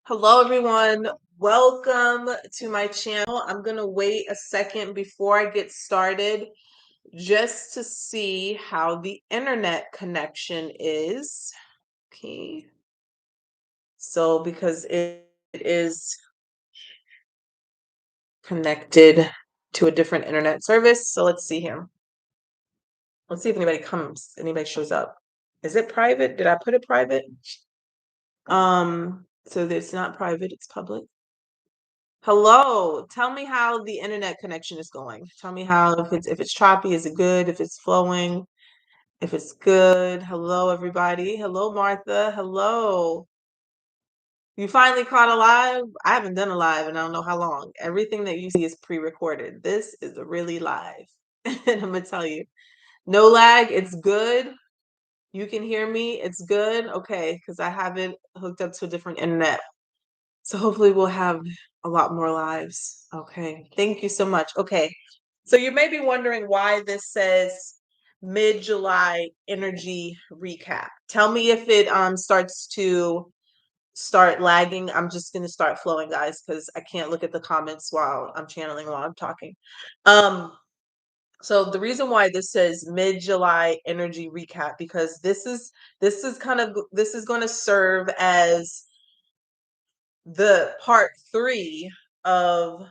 Hello, everyone. Welcome to my channel. I'm going to wait a second before I get started just to see how the internet connection is. Okay. So, because it is connected to a different internet service. So, let's see here. Let's see if anybody shows up. Is it private? Did I put it private? So it's not private, it's public. Hello. Tell me how the internet connection is going. Tell me how if it's choppy, is it good? If it's flowing, if it's good. Hello, everybody. Hello, Martha. Hello. You finally caught a live? I haven't done a live and I don't know how long. Everything that you see is pre-recorded. This is really live. And I'm gonna tell you, no lag, it's good. You can hear me, it's good. Okay, because I haven't hooked up to a different internet. So hopefully we'll have a lot more lives. Okay. Thank you so much. Okay. So you may be wondering why this says mid-July energy recap. Tell me if it starts to start lagging. I'm just going to start flowing, guys, because I can't look at the comments while I'm channeling while I'm talking. So the reason why this says mid-July energy recap, because this is going to serve as the part 3 of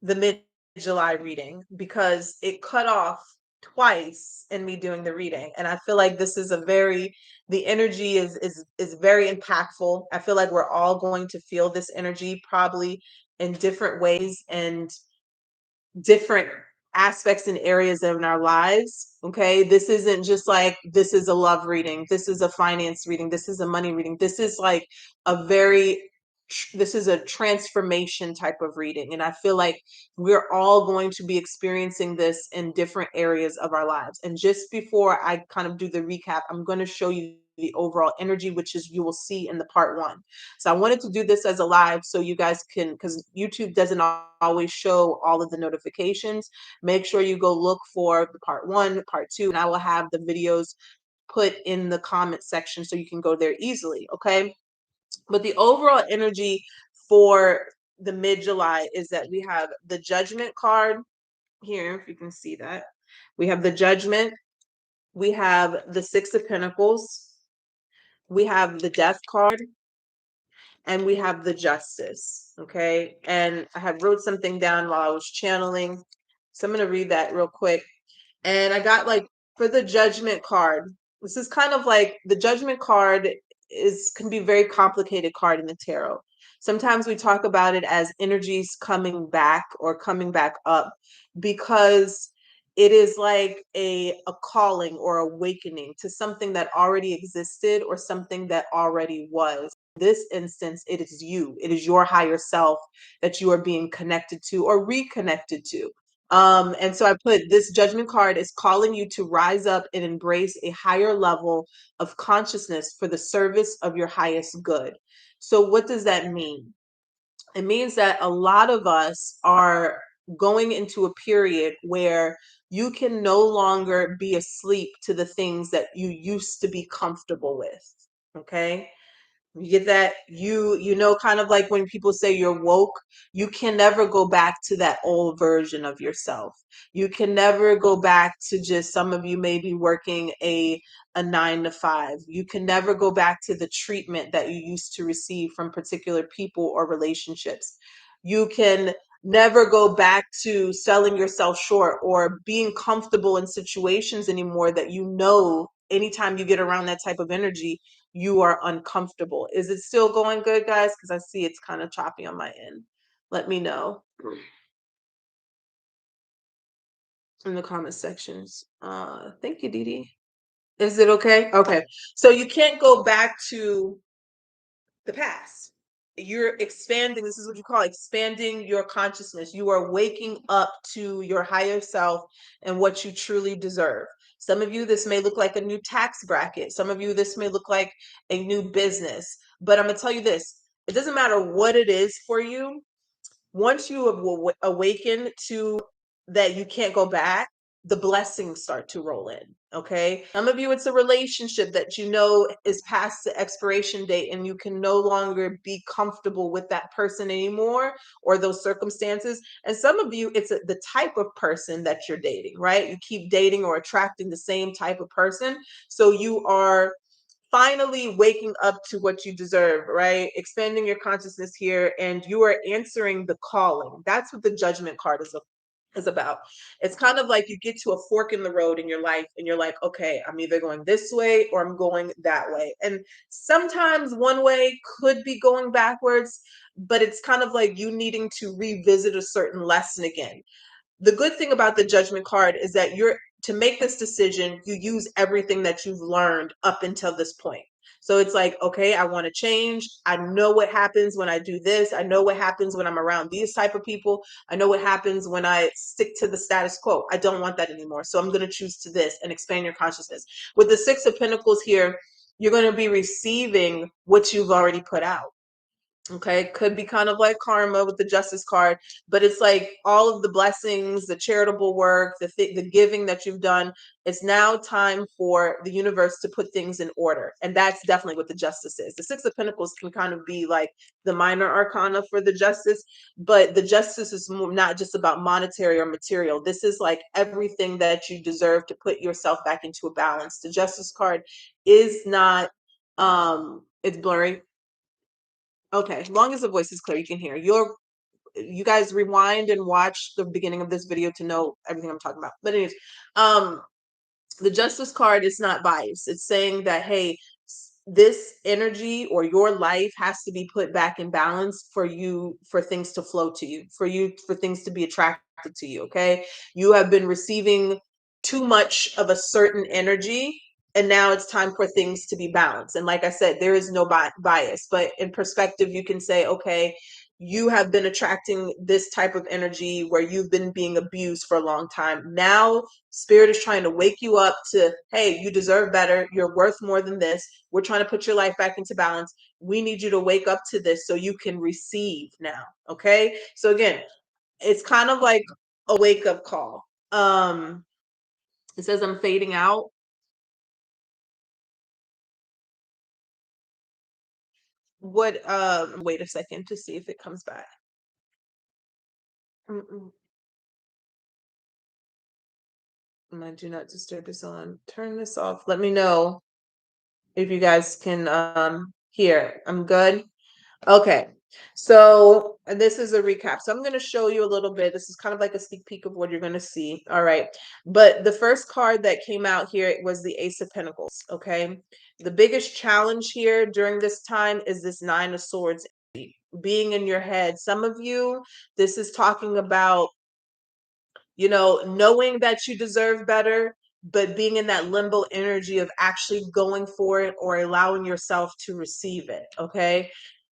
the mid-July reading, because it cut off twice in me doing the reading, and I feel like this is the energy is very impactful. I feel like we're all going to feel this energy probably in different ways and different aspects and areas in our lives. Okay, this isn't just like this is a love reading, this is a finance reading, this is a money reading. This is like this is a transformation type of reading, and I feel like we're all going to be experiencing this in different areas of our lives. And just before I kind of do the recap, I'm going to show you the overall energy, which is you will see in the part 1. So I wanted to do this as a live so you guys can, because YouTube doesn't always show all of the notifications. Make sure you go look for the part 1, part 2, and I will have the videos put in the comment section so you can go there easily. Okay. But the overall energy for the mid-July is that we have the Judgment card here, if you can see that. We have the Judgment. We have the Six of Pentacles. We have the Death card. And we have the Justice. Okay. And I had wrote something down while I was channeling. So I'm going to read that real quick. And I got like for the Judgment card, this is kind of like the Judgment card can be a very complicated card in the tarot. Sometimes we talk about it as energies coming back or coming back up, because it is like a calling or awakening to something that already existed or something that already was. In this instance, it is you. It is your higher self that you are being connected to or reconnected to. And so I put this Judgment card is calling you to rise up and embrace a higher level of consciousness for the service of your highest good. So what does that mean? It means that a lot of us are going into a period where you can no longer be asleep to the things that you used to be comfortable with. Okay. You get that? You know, kind of like when people say you're woke, you can never go back to that old version of yourself. You can never go back to, just some of you may be working a 9 to 5. You can never go back to the treatment that you used to receive from particular people or relationships. You can never go back to selling yourself short or being comfortable in situations anymore that you know anytime you get around that type of energy you are uncomfortable. Is it still going good, guys? Because I see it's kind of choppy on my end. Let me know in the comment sections. Thank you, Dee Dee. Is it okay? Okay. So you can't go back to the past. You're expanding. This is what you call expanding your consciousness. You are waking up to your higher self and what you truly deserve. Some of you, this may look like a new tax bracket. Some of you, this may look like a new business. But I'm going to tell you this, it doesn't matter what it is for you. Once you awaken to that you can't go back, the blessings start to roll in. Okay. Some of you, it's a relationship that you know is past the expiration date and you can no longer be comfortable with that person anymore or those circumstances. And some of you, it's the type of person that you're dating, right? You keep dating or attracting the same type of person. So you are finally waking up to what you deserve, right? Expanding your consciousness here, and you are answering the calling. That's what the judgment card is about. It's kind of like you get to a fork in the road in your life and you're like, okay, I'm either going this way or I'm going that way. And sometimes one way could be going backwards, but it's kind of like you needing to revisit a certain lesson again. The good thing about the judgment card is that you're to make this decision, you use everything that you've learned up until this point. So it's like, okay, I want to change. I know what happens when I do this. I know what happens when I'm around these type of people. I know what happens when I stick to the status quo. I don't want that anymore. So I'm going to choose to this and expand your consciousness. With the Six of Pentacles here, you're going to be receiving what you've already put out. Okay, could be kind of like karma with the justice card, but it's like all of the blessings, the charitable work, the giving that you've done. It's now time for the universe to put things in order, and that's definitely what the justice is. The Six of Pentacles can kind of be like the minor arcana for the justice, but the justice is not just about monetary or material. This is like everything that you deserve to put yourself back into a balance. The justice card is not it's blurry. Okay, as long as the voice is clear, you can hear. You guys rewind and watch the beginning of this video to know everything I'm talking about. But anyways, um, the justice card is not biased. It's saying that, hey, this energy or your life has to be put back in balance for you, for things to flow to you, for things to be attracted to you. Okay. You have been receiving too much of a certain energy, and now it's time for things to be balanced. And like I said, there is no bias, but in perspective, you can say, okay, you have been attracting this type of energy where you've been being abused for a long time. Now Spirit is trying to wake you up to, hey, you deserve better. You're worth more than this. We're trying to put your life back into balance. We need you to wake up to this so you can receive now. Okay. So again, it's kind of like a wake up call. It says I'm fading out. What wait a second to see if it comes back. Mm-mm. My do not disturb is on. Turn this off. Let me know if you guys can hear. I'm good. Okay. So this is a recap. So I'm going to show you a little bit. This is kind of like a sneak peek of what you're going to see. All right. But the first card that came out here was the Ace of Pentacles. Okay. The biggest challenge here during this time is this Nine of Swords being in your head. Some of you, this is talking about, knowing that you deserve better, but being in that limbo energy of actually going for it or allowing yourself to receive it. Okay.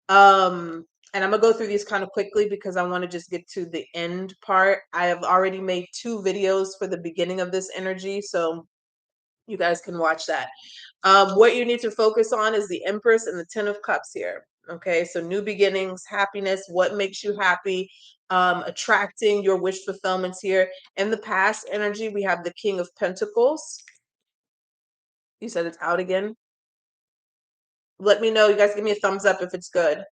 And I'm gonna go through these kind of quickly because I want to just get to the end part. I have already made 2 videos for the beginning of this energy, so you guys can watch that. What you need to focus on is the Empress and the Ten of Cups here. Okay, so new beginnings, happiness, what makes you happy, attracting your wish fulfillments here. In the past energy, we have the King of Pentacles. You said it's out again. Let me know. You guys give me a thumbs up if it's good.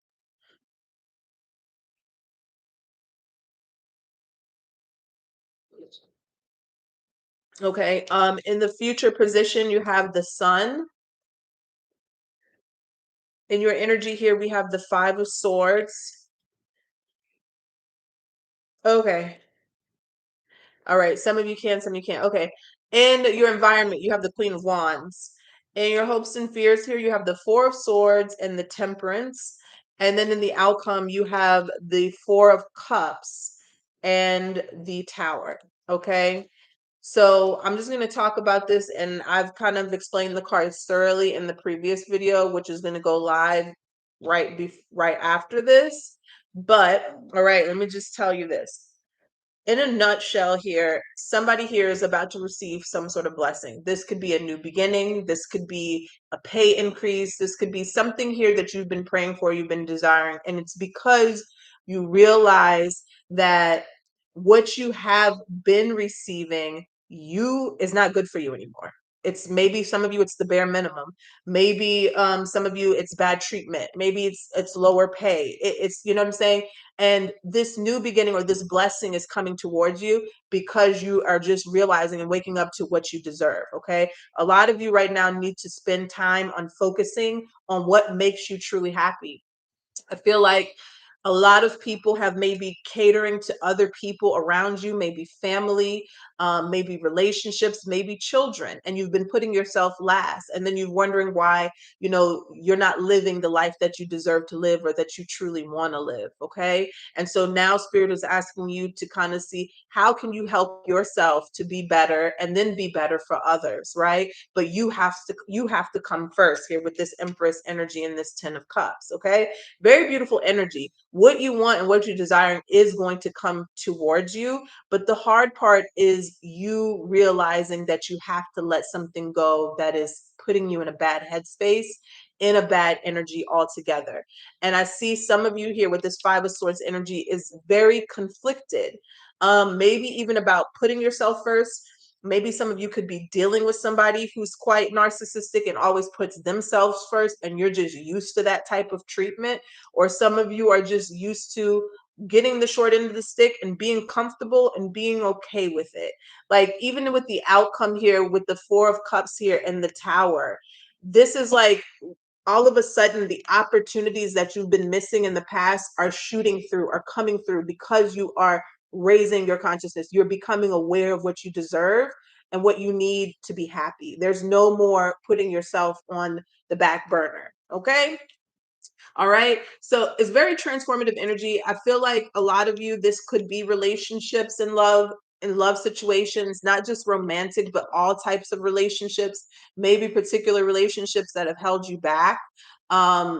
Okay, in the future position, you have the Sun. In your energy here, we have the Five of Swords. Okay. All right. Some of you can, some you can't. Okay. In your environment, you have the Queen of Wands. In your hopes and fears here, you have the Four of Swords and the Temperance. And then in the outcome, you have the Four of Cups and the Tower. Okay. So I'm just going to talk about this, and I've kind of explained the cards thoroughly in the previous video, which is going to go live right after this. But all right, let me just tell you this. In a nutshell here, somebody here is about to receive some sort of blessing. This could be a new beginning. This could be a pay increase. This could be something here that you've been praying for, you've been desiring. And it's because you realize that what you have been receiving you is not good for you anymore. It's maybe some of you it's the bare minimum. Maybe some of you it's bad treatment. Maybe it's lower pay. It's you know what I'm saying? And this new beginning or this blessing is coming towards you because you are just realizing and waking up to what you deserve. Okay. A lot of you right now need to spend time on focusing on what makes you truly happy. I feel like a lot of people have maybe catering to other people around you, maybe family, maybe relationships, maybe children, and you've been putting yourself last. And then you're wondering why, you're not living the life that you deserve to live or that you truly want to live. Okay. And so now Spirit is asking you to kind of see how can you help yourself to be better and then be better for others, right? But you have to come first here with this Empress energy and this 10 of Cups. Okay, very beautiful energy. What you want and what you're desiring is going to come towards you. But the hard part is you realizing that you have to let something go that is putting you in a bad headspace, in a bad energy altogether. And I see some of you here with this Five of Swords energy is very conflicted. Maybe even about putting yourself first. Maybe some of you could be dealing with somebody who's quite narcissistic and always puts themselves first, and you're just used to that type of treatment. Or some of you are just used to getting the short end of the stick and being comfortable and being okay with it. Like, even with the outcome here, with the Four of Cups here and the Tower, this is like all of a sudden the opportunities that you've been missing in the past are shooting through, are coming through because you are raising your consciousness. You're becoming aware of what you deserve and what you need to be happy. There's no more putting yourself on the back burner. Okay. All right. So it's very transformative energy. I feel like a lot of you, this could be relationships and love, in love situations, not just romantic, but all types of relationships, maybe particular relationships that have held you back.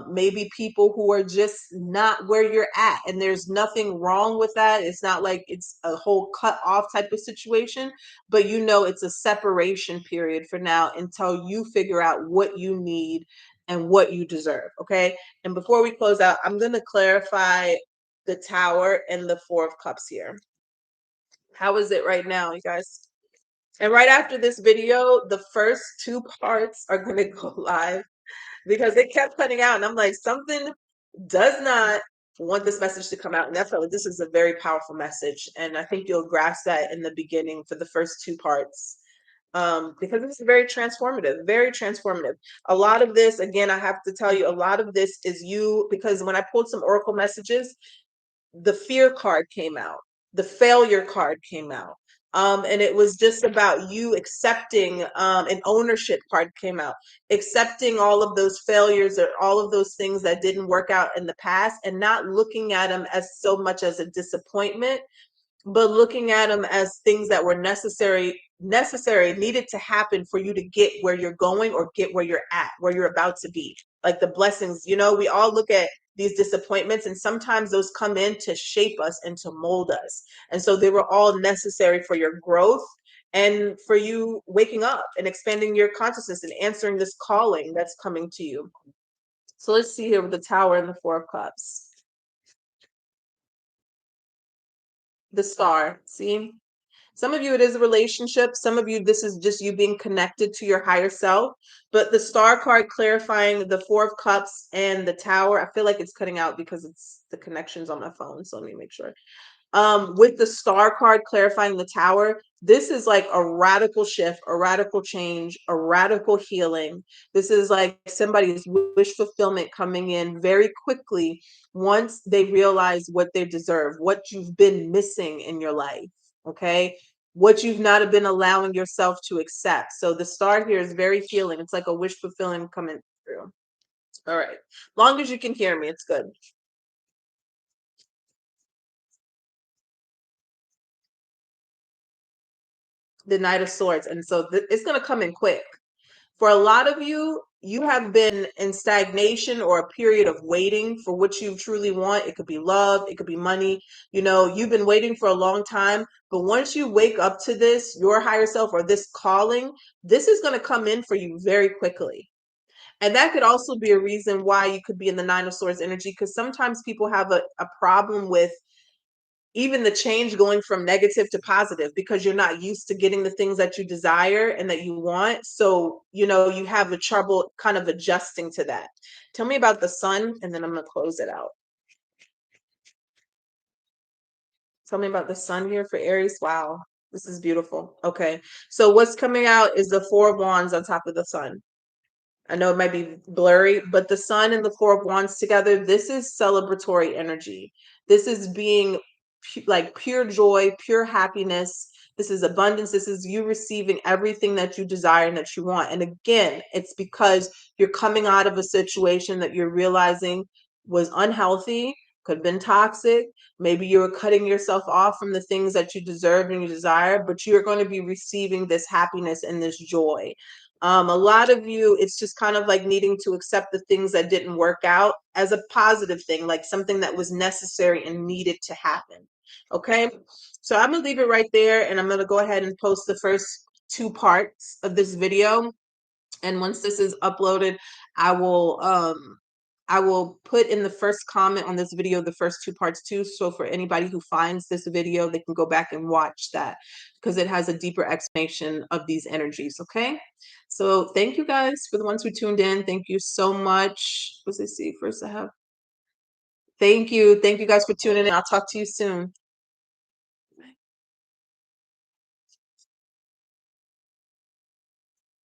Maybe people who are just not where you're at, and there's nothing wrong with that. It's not like it's a whole cut off type of situation, but it's a separation period for now until you figure out what you need and what you deserve. Okay. And before we close out, I'm going to clarify the Tower and the Four of Cups here. How is it right now, you guys? And right after this video, the first two parts are going to go live because it kept cutting out. And I'm like, something does not want this message to come out. And I felt like this is a very powerful message. And I think you'll grasp that in the beginning for the first two parts. Because it's very transformative, very transformative. A lot of this, again, I have to tell you, a lot of this is you, because when I pulled some oracle messages, the fear card came out, the failure card came out. And it was just about you accepting, an ownership card came out, accepting all of those failures or all of those things that didn't work out in the past and not looking at them as so much as a disappointment, but looking at them as things that were necessary needed to happen for you to get where you're going or get where you're at, where you're about to be. Like the blessings, we all look at these disappointments, and sometimes those come in to shape us and to mold us. And so they were all necessary for your growth and for you waking up and expanding your consciousness and answering this calling that's coming to you. So let's see here with the Tower and the Four of Cups. The Star, see? Some of you, it is a relationship. Some of you, this is just you being connected to your higher self. But the Star card clarifying the Four of Cups and the Tower, I feel like it's cutting out because it's the connections on my phone. So let me make sure. With the Star card clarifying the Tower, this is like a radical shift, a radical change, a radical healing. This is like somebody's wish fulfillment coming in very quickly once they realize what they deserve, what you've been missing in your life. Okay. What you've not been allowing yourself to accept. So the Star here is very healing. It's like a wish fulfilling coming through. All right. Long as you can hear me, it's good. The Knight of Swords. And so it's going to come in quick. For a lot of you, you have been in stagnation or a period of waiting for what you truly want. It could be love, it could be money. You've been waiting for a long time. But once you wake up to this, your higher self or this calling, this is going to come in for you very quickly. And that could also be a reason why you could be in the Nine of Swords energy, because sometimes people have a problem with even the change going from negative to positive, because you're not used to getting the things that you desire and that you want. So, you have a trouble kind of adjusting to that. Tell me about the sun, and then I'm going to close it out. Tell me about the sun here for Aries. Wow, this is beautiful. Okay. So what's coming out is the Four of Wands on top of the sun. I know it might be blurry, but the sun and the Four of Wands together, this is celebratory energy. This is being like pure joy, pure happiness. This is abundance. This is you receiving everything that you desire and that you want. And again, it's because you're coming out of a situation that you're realizing was unhealthy, could have been toxic. Maybe you were cutting yourself off from the things that you deserve and you desire, but you're going to be receiving this happiness and this joy. A lot of you, it's just kind of like needing to accept the things that didn't work out as a positive thing, like something that was necessary and needed to happen. Okay. So I'm going to leave it right there, and I'm going to go ahead and post the first two parts of this video. And once this is uploaded, I will put in the first comment on this video the first two parts too. So for anybody who finds this video, they can go back and watch that, because it has a deeper explanation of these energies. Okay. So thank you guys for the ones who tuned in. Thank you so much. Let's see. First I have. Thank you. Thank you guys for tuning in. I'll talk to you soon.